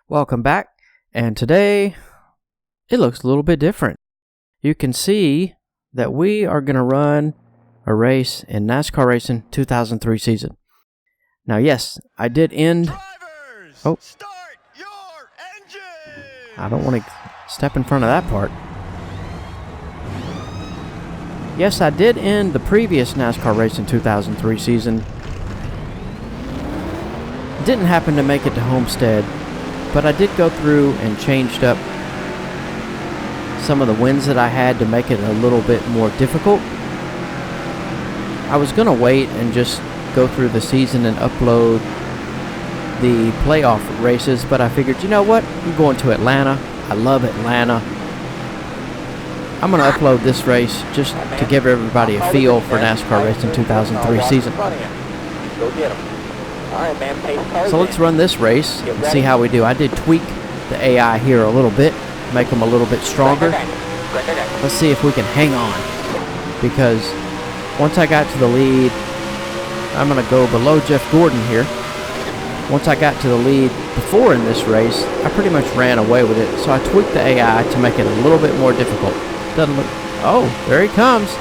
Welcome back, and today it looks a little bit different. You can see that we are going to run a race in NASCAR Racing 2003 season. Now, yes, I did end... Drivers, start your engine! I don't want to step in front of that part. Yes, I did end the previous NASCAR Racing 2003 season. Didn't happen to make it to Homestead, but I did go through and changed up some of the wins that I had to make it a little bit more difficult. I was going to wait and just go through the season and upload the playoff races, but I figured, you know what? I'm going to Atlanta. I love Atlanta. I'm going to upload this race just to give everybody a feel for NASCAR Racing 2003 season. Go get him. All right, man, pace cars So let's run this race and see how we do. I did tweak the AI here a little bit, make them a little bit stronger. Let's see if we can hang on, because once I got to the lead, I'm going to go below Jeff Gordon here. Once I got to the lead before in this race, I pretty much ran away with it, so I tweaked the AI to make it a little bit more difficult. Doesn't look... Oh, there he comes.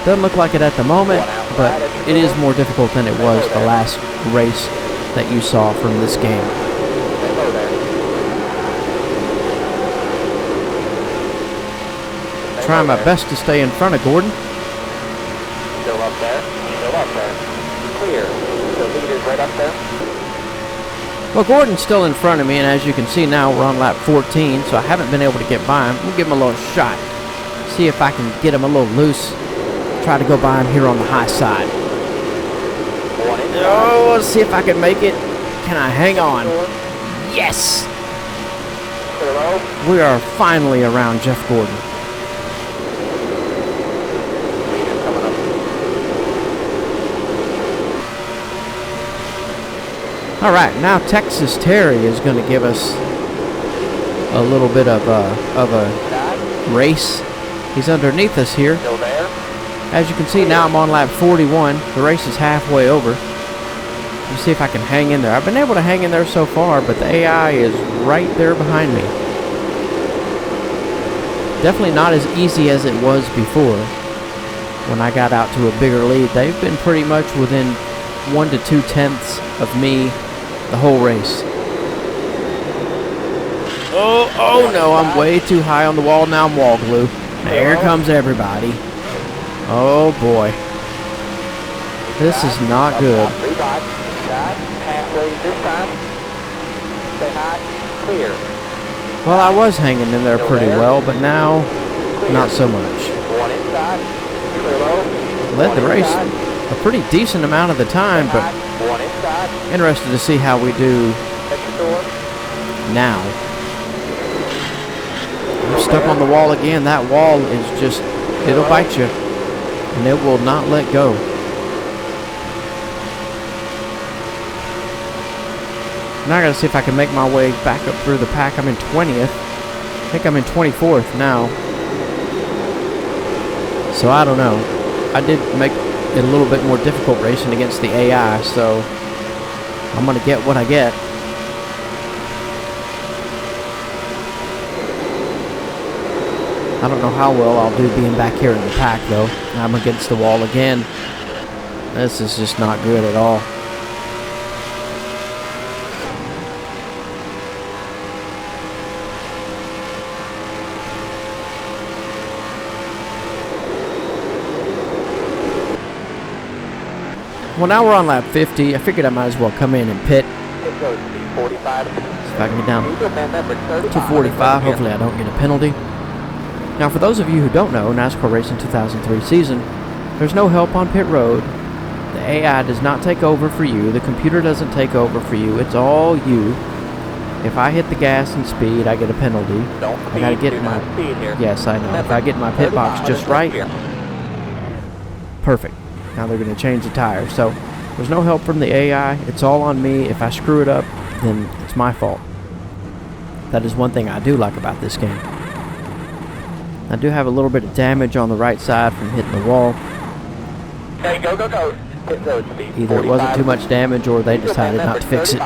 Doesn't look like it at the moment, but it is more difficult than it was the last race that you saw from this game. Trying my best to stay in front of Gordon. Still up there. Still up there. Clear. The leader's right up there. Well, Gordon's still in front of me, and as you can see now, we're on lap 14, so I haven't been able to get by him. We'll give him a little shot. See if I can get him a little loose. Try to go by him here on the high side. Oh, let's see if I can make it. Can I hang on? Yes! We are finally around Jeff Gordon. Alright, now Texas Terry is going to give us a little bit of a race. He's underneath us here. As you can see, now I'm on lap 41. The race is halfway over. Let me see if I can hang in there. I've been able to hang in there so far, but the AI is right there behind me. Definitely not as easy as it was before when I got out to a bigger lead. They've been pretty much within 1 to 2 tenths of me the whole race. Oh no, I'm way too high on the wall. Now I'm wall glue. Here comes everybody. Oh boy. This is not good. Well, I was hanging in there pretty well, but now, not so much. Led the race a pretty decent amount of the time, but interested to see how we do now. I'm stuck on the wall again. That wall is just, it'll bite you, and it will not let go. Now I gotta see if I can make my way back up through the pack. I'm in 20th. I think I'm in 24th now. So I don't know. I did make it a little bit more difficult racing against the AI, so I'm gonna get what I get. I don't know how well I'll do being back here in the pack, though. I'm against the wall again. This is just not good at all. Well, now we're on lap 50. I figured I might as well come in and pit. It goes to 45. See if I can get down to 45. Hopefully I don't get a penalty. Now, for those of you who don't know, NASCAR Racing 2003 season, there's no help on pit road. The AI does not take over for you. The computer doesn't take over for you. It's all you. If I hit the gas and speed, I get a penalty. I gotta get my... Yes, I know. If I get my pit box just right, perfect. Now they're going to change the tires. So there's no help from the AI. It's all on me. If I screw it up, then it's my fault. That is one thing I do like about this game. I do have a little bit of damage on the right side from hitting the wall. Hey, go, go, go. Pit road speed. Either it wasn't too much damage or they decided not to fix it.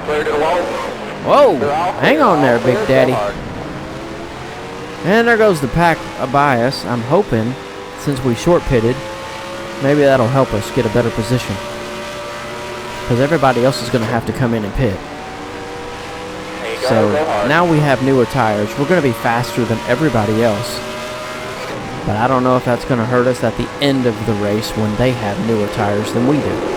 Clear to the wall. Whoa! Hang on there, Big Daddy. And there goes the pack by us. I'm hoping, since we short pitted, maybe that'll help us get a better position. Because everybody else is going to have to come in and pit. So now we have newer tires. We're going to be faster than everybody else. But I don't know if that's going to hurt us at the end of the race when they have newer tires than we do.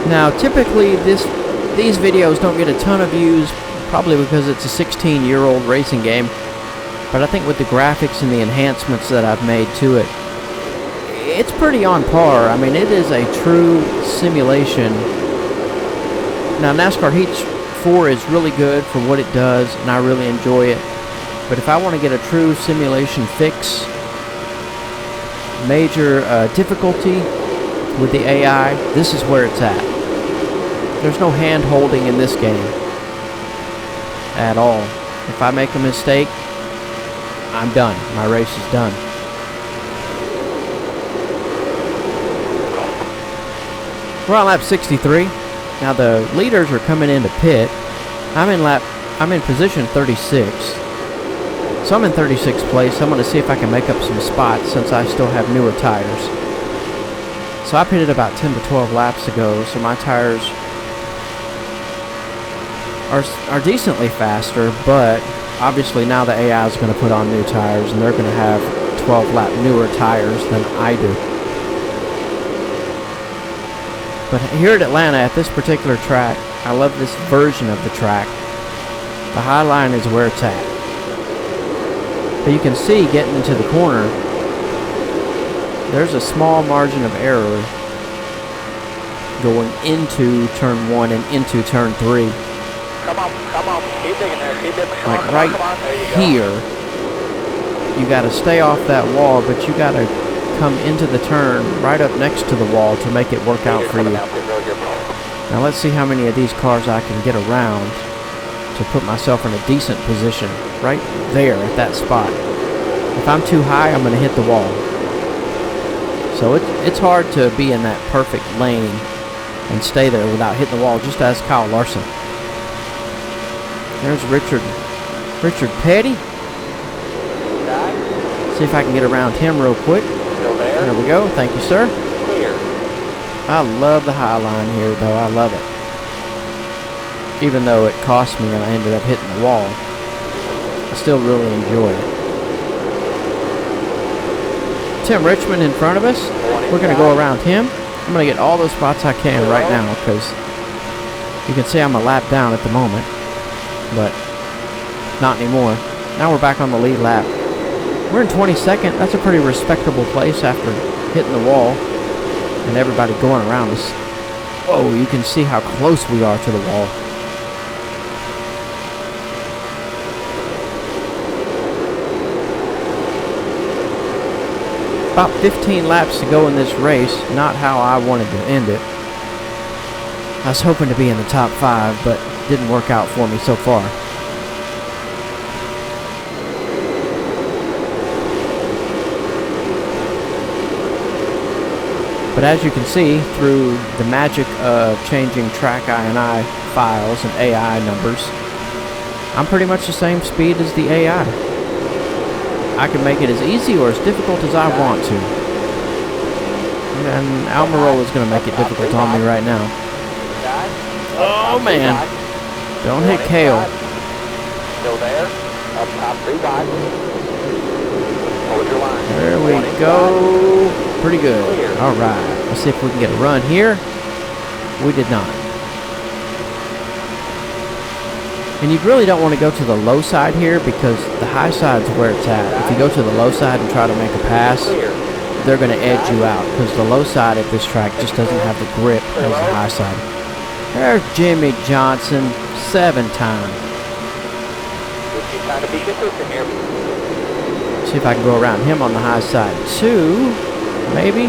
Now, typically, these videos don't get a ton of views, probably because it's a 16-year-old racing game. But I think with the graphics and the enhancements that I've made to it, it's pretty on par. I mean, it is a true simulation. Now, NASCAR Heat 4 is really good for what it does, and I really enjoy it. But if I want to get a true simulation fix, major difficulty with the AI, this is where it's at. There's no hand-holding in this game at all. If I make a mistake, I'm done. My race is done. We're on lap 63. Now the leaders are coming into pit. I'm in position 36. So I'm in 36th place. I'm going to see if I can make up some spots since I still have newer tires. So I pitted about 10 to 12 laps ago, so my tires are decently faster, but obviously now the AI is going to put on new tires, and they're going to have 12-lap newer tires than I do. But here at Atlanta, at this particular track, I love this version of the track. The high line is where it's at. But you can see getting into the corner, there's a small margin of error going into turn 1 and into turn 3. Come on, keep digging there, keep digging. Like right here, you got to stay off that wall, but you got to come into the turn right up next to the wall to make it work out for you. Now let's see how many of these cars I can get around to put myself in a decent position right there at that spot. If I'm too high, I'm going to hit the wall. So it's hard to be in that perfect lane and stay there without hitting the wall, just as Kyle Larson. There's Richard Petty. See if I can get around him real quick. There we go. Thank you, sir. I love the high line here, though. I love it. Even though it cost me and I ended up hitting the wall, I still really enjoy it. Tim Richmond in front of us. We're going to go around him. I'm going to get all those spots I can right now because you can see I'm a lap down at the moment. But not anymore. Now we're back on the lead lap. We're in 22nd. That's a pretty respectable place after hitting the wall and everybody going around us. Oh, you can see how close we are to the wall. About 15 laps to go in this race. Not how I wanted to end it. I was hoping to be in the top 5, but didn't work out for me so far. But as you can see, through the magic of changing track INI files and AI numbers, I'm pretty much the same speed as the AI. I can make it as easy or as difficult as I want to. And Almirola is going to make it difficult on me right now. Oh man. Don't hit Kale. Still there. Up top 3 wide. Hold your line. There we go. Pretty good. All right. Let's see if we can get a run here. We did not. And you really don't want to go to the low side here because the high side is where it's at. If you go to the low side and try to make a pass, they're going to edge you out because the low side at this track just doesn't have the grip as the high side. There's Jimmy Johnson, 7-time. Trying to be consistent here. See if I can go around him on the high side too. Maybe.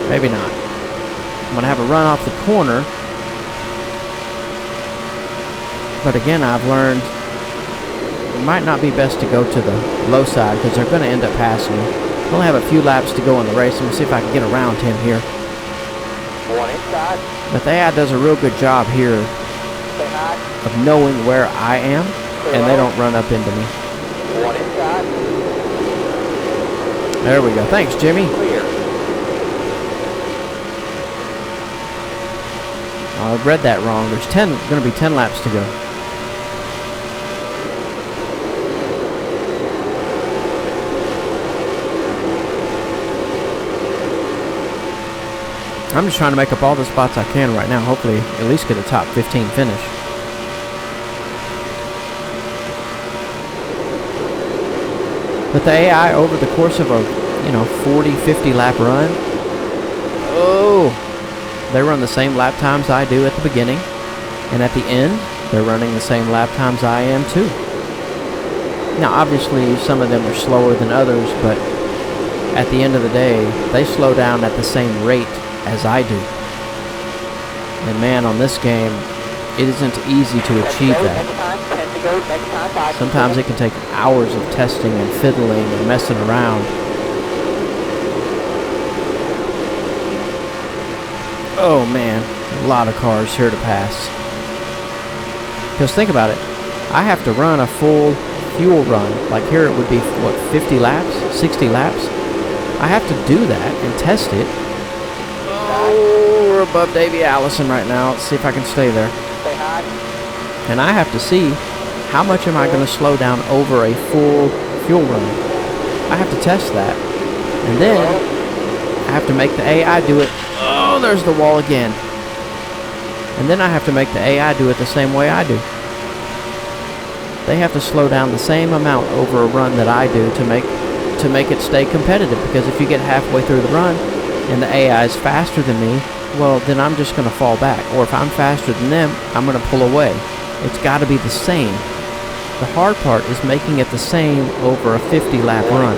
Maybe not. I'm going to have a run off the corner. But again, I've learned it might not be best to go to the low side because they're going to end up passing you. We only have a few laps to go in the race. Let me see if I can get around him here. One inside. But the AI does a real good job here of knowing where I am, and they don't run up into me. One inside. There we go. Thanks, Jimmy. Clear. I read that wrong. There's going to be 10 laps to go. I'm just trying to make up all the spots I can right now. Hopefully, at least get a top 15 finish. But the AI over the course of a 40, 50 lap run, they run the same lap times I do at the beginning, and at the end, they're running the same lap times I am too. Now, obviously, some of them are slower than others, but at the end of the day, they slow down at the same rate as I do. And man, on this game, it isn't easy to achieve that. Sometimes it can take hours of testing and fiddling and messing around. Oh man, a lot of cars here to pass. Because think about it, I have to run a full fuel run. Like here it would be, what, 50 laps, 60 laps? I have to do that and test it. Oh, we're above Davey Allison right now. Let's see if I can stay there. And I have to see how much am I going to slow down over a full fuel run. I have to test that. And then I have to make the AI do it. Oh, there's the wall again. And then I have to make the AI do it the same way I do. They have to slow down the same amount over a run that I do to make it stay competitive. Because if you get halfway through the run and the AI is faster than me, well, then I'm just going to fall back. Or if I'm faster than them, I'm going to pull away. It's got to be the same. The hard part is making it the same over a 50-lap run.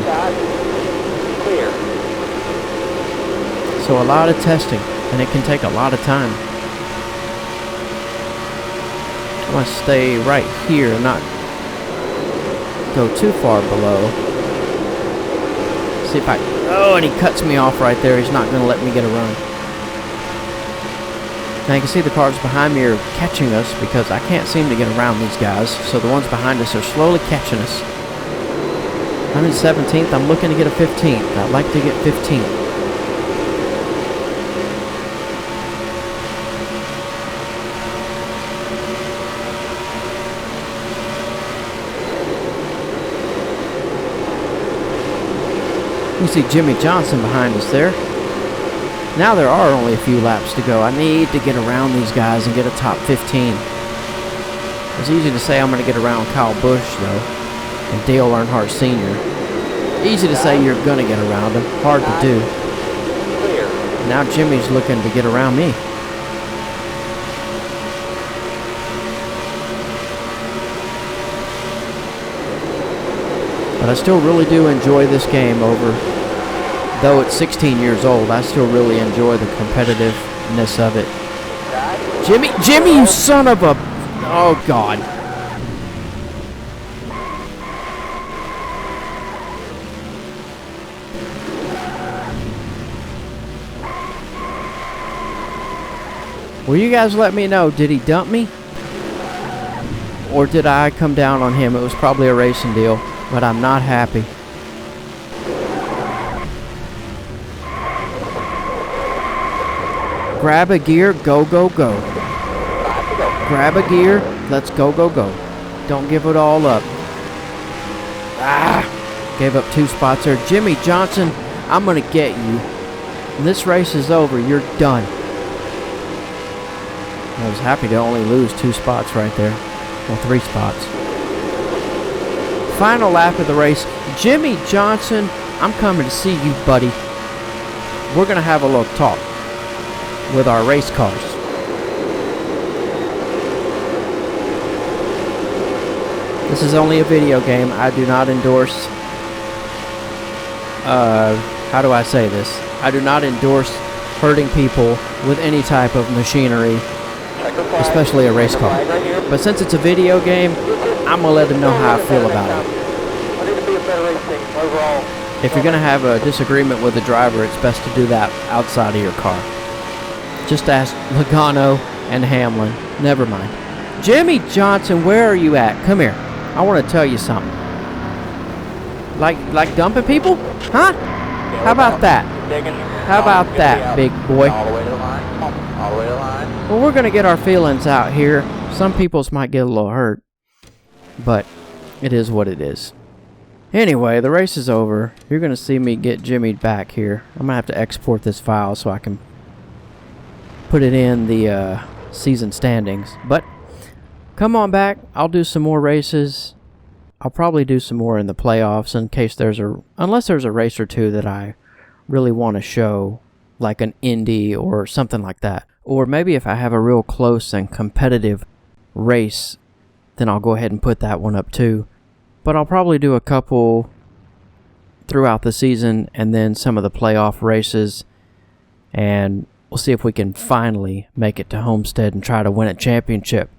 So a lot of testing, and it can take a lot of time. I want to stay right here, not go too far below. See if I... Oh, and he cuts me off right there. He's not going to let me get a run. Now you can see the cars behind me are catching us because I can't seem to get around these guys. So the ones behind us are slowly catching us. I'm in 17th. I'm looking to get a 15th. I'd like to get 15th. You see Jimmy Johnson behind us there. Now there are only a few laps to go. I need to get around these guys and get a top 15. It's easy to say I'm going to get around Kyle Busch, though, and Dale Earnhardt Sr. Easy to say you're going to get around them. Hard to do. Now Jimmy's looking to get around me. But I still really do enjoy this game though it's 16 years old, I still really enjoy the competitiveness of it. Jimmy, you son of a... Oh, God. Will you guys let me know, did he dump me? Or did I come down on him? It was probably a racing deal, but I'm not happy. Grab a gear, go, go, go. Grab a gear, let's go, go, go. Don't give it all up. Gave up 2 spots there. Jimmy Johnson, I'm going to get you. When this race is over, you're done. I was happy to only lose 2 spots right there. Well, 3 spots. Final lap of the race. Jimmy Johnson, I'm coming to see you, buddy. We're going to have a little talk with our race cars. This is only a video game. I do not endorse, how do I say this? I do not endorse hurting people with any type of machinery especially a race car. But since it's a video game, I'm gonna let them know how I feel about it. If you're gonna have a disagreement with the driver, it's best to do that outside of your car. Just ask Logano and Hamlin. Never mind. Jimmy Johnson, where are you at? Come here. I want to tell you something. Like dumping people? Huh? How about that? How about that, big boy? All the way to the line. All the way to the line. Well, we're going to get our feelings out here. Some people's might get a little hurt, but it is what it is. Anyway, the race is over. You're going to see me get Jimmy back here. I'm going to have to export this file so I can put it in the season standings. But come on back. I'll do some more races. I'll probably do some more in the playoffs in case unless there's a race or two that I really want to show, like an Indy or something like that. Or maybe if I have a real close and competitive race, then I'll go ahead and put that one up too. But I'll probably do a couple throughout the season and then some of the playoff races, and we'll see if we can finally make it to Homestead and try to win a championship.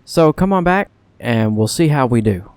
So come on back and we'll see how we do.